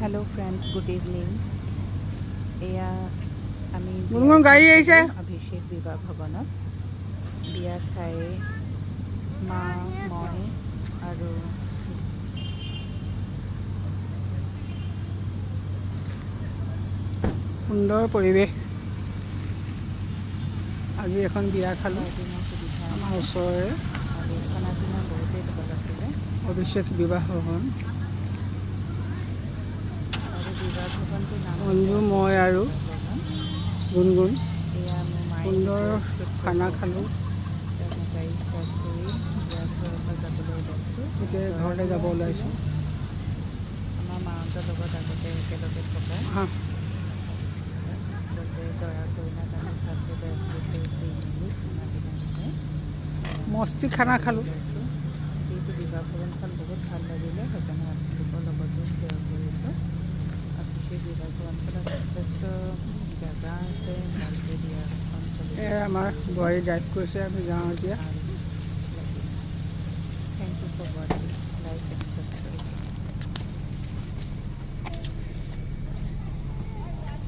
hello friends good evening एया आमी गुनगुन गाड़ी आइছে अभिषेक विवाह भवनत बिया खाई मा मैं और সুন্দৰ পৰিৱেশ আজি এখন বিয়া খালো আমাৰ ওচৰৰে खाना पीना बहुते लोग आছিলে अभिषेक विवाह भवन विवाह भवन नाम অঞ্জু মই আৰু গুণগুণ एया मो माई সুন্দৰ খানা খালো गाड़ी स्टार्ट करी बिया घर जाबले এতিয়া ঘৰলৈ যাব ওলাইছোঁ আমাৰ মাহঁতৰ লগত আগতে একেলগে থকা হা দৰা কইনাক আমি ভালকৈ ড্ৰেছ কৰি মেলি খানা পিনা খাই মস্তি খানা খালোঁ যিহেতু বিবাহ ভৱনখন বহুত ভাল লাগিলে সেইকাৰণে আপোনালোকৰ লগতো শ্বেয়াৰ কৰিছোঁ অভিষেক বিবাহ ভৱনখনত যথেষ্ট জেগা আছে ভালকৈ বিয়াখন এয়া আমাৰ বোৱাৰী ড্ৰাইভ কৰিছে আমি যাওঁ এতিয়া থেংক ইউ ফৰ ৱাচিং লাইক